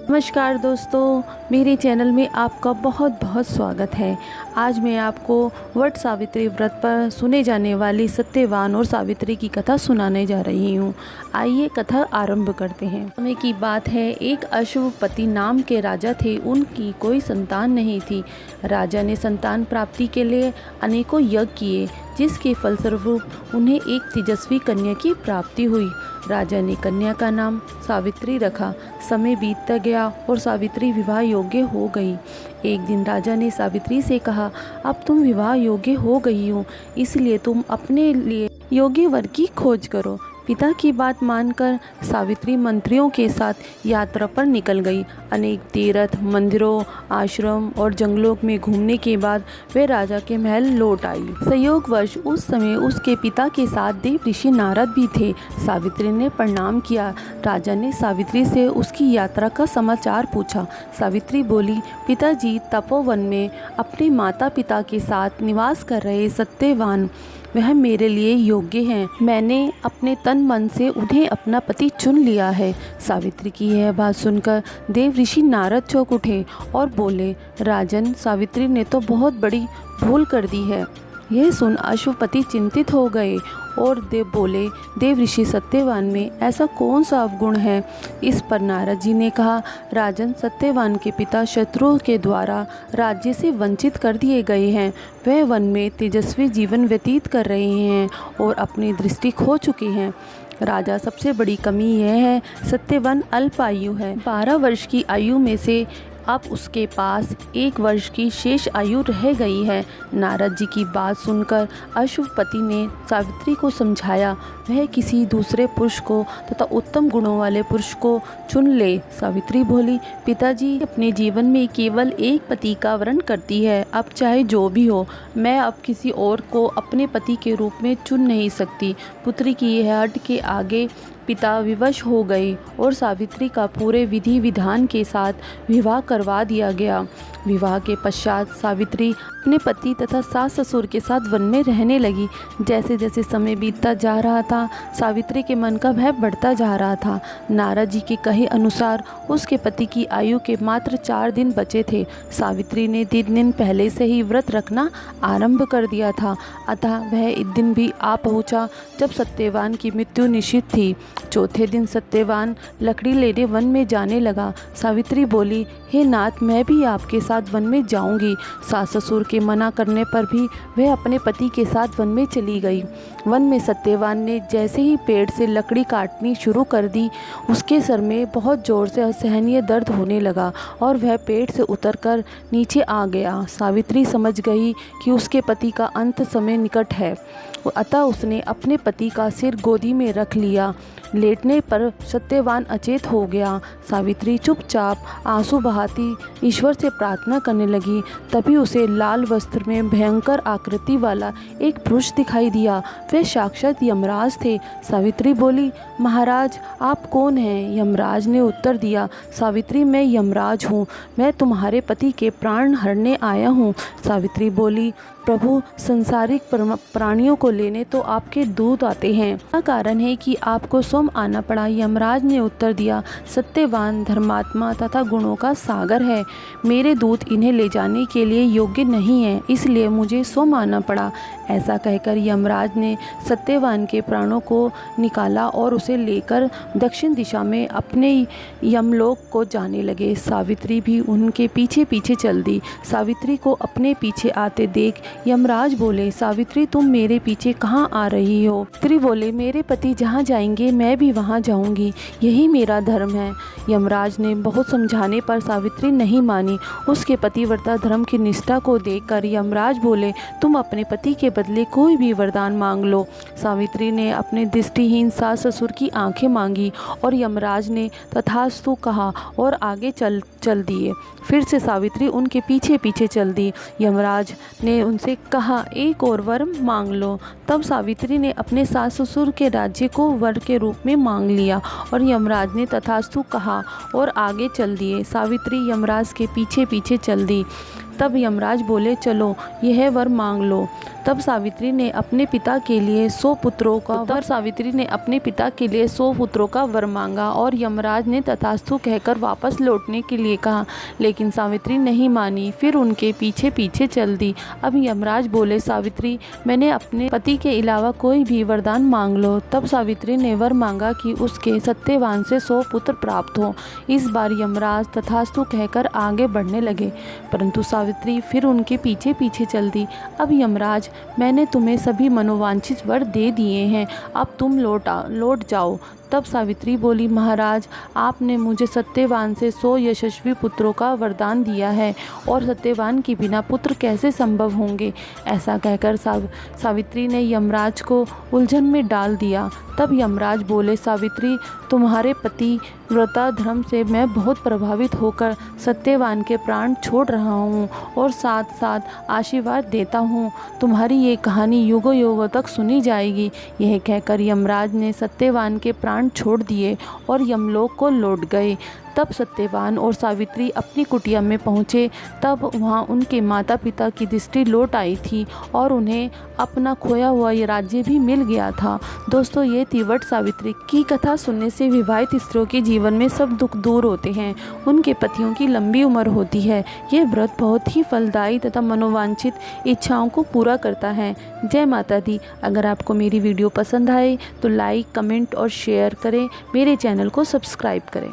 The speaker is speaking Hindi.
नमस्कार दोस्तों, मेरे चैनल में आपका बहुत बहुत स्वागत है। आज मैं आपको वट सावित्री व्रत पर सुने जाने वाली सत्यवान और सावित्री की कथा सुनाने जा रही हूँ। आइए कथा आरंभ करते हैं। समय की बात है, एक अश्वपति नाम के राजा थे। उनकी कोई संतान नहीं थी। राजा ने संतान प्राप्ति के लिए अनेकों यज्ञ किए, जिसके फलस्वरूप उन्हें एक तेजस्वी कन्या की प्राप्ति हुई। राजा ने कन्या का नाम सावित्री रखा। समय बीतता गया और सावित्री विवाह योग्य हो गई। एक दिन राजा ने सावित्री से कहा, अब तुम विवाह योग्य हो गई हो, इसलिए तुम अपने लिए योग्य वर की खोज करो। पिता की बात मानकर सावित्री मंत्रियों के साथ यात्रा पर निकल गई। अनेक तीर्थ, मंदिरों, आश्रम और जंगलों में घूमने के बाद वे राजा के महल लौट आई। संयोगवश उस समय उसके पिता के साथ देव ऋषि नारद भी थे। सावित्री ने प्रणाम किया। राजा ने सावित्री से उसकी यात्रा का समाचार पूछा। सावित्री बोली, पिताजी तपोवन में अपने माता पिता के साथ निवास कर रहे सत्यवान, वह मेरे लिए योग्य हैं। मैंने अपने तन मन से उन्हें अपना पति चुन लिया है। सावित्री की यह बात सुनकर देव ऋषि नारद चौंक उठे और बोले, राजन, सावित्री ने तो बहुत बड़ी भूल कर दी है। यह सुन अश्वपति चिंतित हो गए और देव ऋषि सत्यवान में ऐसा कौन सा अवगुण है। इस पर नारद जी ने कहा, राजन, सत्यवान के पिता शत्रुओं के द्वारा राज्य से वंचित कर दिए गए हैं। वह वन में तेजस्वी जीवन व्यतीत कर रहे हैं और अपनी दृष्टि खो चुके हैं। राजा, सबसे बड़ी कमी यह है, सत्यवान अल्पायु है। 12 वर्ष की आयु में से अब उसके पास 1 वर्ष की शेष आयु रह गई है। नारद जी की बात सुनकर अश्वपति ने सावित्री को समझाया, वह किसी दूसरे पुरुष को तथा उत्तम गुणों वाले पुरुष को चुन ले। सावित्री बोली, पिताजी, अपने जीवन में केवल एक पति का वरण करती है। अब चाहे जो भी हो, मैं अब किसी और को अपने पति के रूप में चुन नहीं सकती। पुत्री की यह हट के आगे पिता विवश हो गए और सावित्री का पूरे विधि विधान के साथ विवाह करवा दिया गया। विवाह के पश्चात सावित्री अपने पति तथा सास ससुर के साथ वन में रहने लगी। जैसे जैसे समय बीतता जा रहा था, सावित्री के मन का भय बढ़ता जा रहा था। नारद जी के कहे अनुसार उसके पति की आयु के मात्र 4 दिन बचे थे। सावित्री ने 3 दिन पहले से ही व्रत रखना आरंभ कर दिया था। अतः वह एक दिन भी आ पहुँचा जब सत्यवान की मृत्यु निश्चित थी। चौथे दिन सत्यवान लकड़ी लेने वन में जाने लगा। सावित्री बोली, हे नाथ, मैं भी आपके साथ वन में जाऊंगी। सास ससुर के मना करने पर भी वह अपने पति के साथ वन में चली गई। वन में सत्यवान ने जैसे ही पेड़ से लकड़ी काटनी शुरू कर दी, उसके सर में बहुत जोर से असहनीय दर्द होने लगा और वह पेड़ से उतरकर नीचे आ गया। सावित्री समझ गई कि उसके पति का अंत समय निकट है। अतः उसने अपने पति का सिर गोदी में रख लिया। लेटने पर सत्यवान अचेत हो गया। सावित्री चुपचाप आंसू बहाती ईश्वर से प्रार्थना करने लगी। तभी उसे लाल वस्त्र में भयंकर आकृति वाला एक पुरुष दिखाई दिया। वे साक्षात यमराज थे। सावित्री बोली, महाराज, आप कौन हैं? यमराज ने उत्तर दिया, सावित्री, मैं यमराज हूँ। मैं तुम्हारे पति के प्राण हरने आया हूँ। सावित्री बोली, प्रभु, संसारिक प्राणियों को लेने तो आपके दूत आते हैं, क्या कारण है कि आपको स्वयं आना पड़ा? यमराज ने उत्तर दिया, सत्यवान धर्मात्मा तथा गुणों का सागर है। मेरे दूत इन्हें ले जाने के लिए योग्य नहीं है, इसलिए मुझे स्वयं आना पड़ा। ऐसा कहकर यमराज ने सत्यवान के प्राणों को निकाला और उसे लेकर दक्षिण दिशा में अपने यमलोक को जाने लगे। सावित्री भी उनके पीछे पीछे चल दी। सावित्री को अपने पीछे आते देख यमराज बोले, सावित्री, तुम मेरे पीछे कहाँ आ रही हो? सावित्री बोले, मेरे पति जहाँ जाएंगे मैं भी वहाँ जाऊँगी, यही मेरा धर्म है। यमराज ने बहुत समझाने पर सावित्री नहीं मानी। उसके पतिव्रता धर्म की निष्ठा को देखकर यमराज बोले, तुम अपने पति के बदले कोई भी वरदान मांग लो। सावित्री ने अपने दृष्टिहीन सास ससुर की आंखें मांगी और यमराज ने तथास्तु कहा और आगे चल दिए। फिर से सावित्री उनके पीछे पीछे चल दी। यमराज ने उनसे कहा, एक और वर मांग लो। तब सावित्री ने अपने सास ससुर के राज्य को वर के रूप में मांग लिया और यमराज ने तथास्तु कहा और आगे चल दिए। सावित्री यमराज के पीछे पीछे चल दी। तब यमराज बोले, चलो यह वर मांग लो। तब सावित्री ने अपने पिता के लिए 100 पुत्रों का वर मांगा और यमराज ने तथास्तु कहकर वापस लौटने के लिए कहा, लेकिन सावित्री नहीं मानी, फिर उनके पीछे पीछे चल दी। अब यमराज बोले, सावित्री, मैंने अपने पति के अलावा कोई भी वरदान मांग लो। तब सावित्री ने वर मांगा कि उसके सत्यवान से 100 पुत्र प्राप्त हो। इस बार यमराज तथास्तु कहकर आगे बढ़ने लगे, परंतु सावित्री फिर उनके पीछे पीछे चल दी। अब यमराज, मैंने तुम्हें सभी मनोवांछित वर दे दिए हैं, अब तुम लौट जाओ। तब सावित्री बोली, महाराज, आपने मुझे सत्यवान से 100 यशस्वी पुत्रों का वरदान दिया है और सत्यवान के बिना पुत्र कैसे संभव होंगे। ऐसा कहकर सावित्री ने यमराज को उलझन में डाल दिया। तब यमराज बोले, सावित्री, तुम्हारे पति व्रता धर्म से मैं बहुत प्रभावित होकर सत्यवान के प्राण छोड़ रहा हूँ और साथ साथ आशीर्वाद देता हूँ, तुम्हारी ये कहानी युगों युगों तक सुनी जाएगी। यह कहकर यमराज ने सत्यवान के प्राण छोड़ दिए और यमलोक को लौट गए। तब सत्यवान और सावित्री अपनी कुटिया में पहुँचे। तब वहाँ उनके माता पिता की दृष्टि लौट आई थी और उन्हें अपना खोया हुआ ये राज्य भी मिल गया था। दोस्तों, ये थी वट सावित्री की कथा। सुनने से विवाहित स्त्रियों के जीवन में सब दुख दूर होते हैं, उनके पतियों की लंबी उम्र होती है। ये व्रत बहुत ही फलदायी तथा मनोवांछित इच्छाओं को पूरा करता है। जय माता दी। अगर आपको मेरी वीडियो पसंद आए तो लाइक, कमेंट और शेयर करें। मेरे चैनल को सब्सक्राइब करें।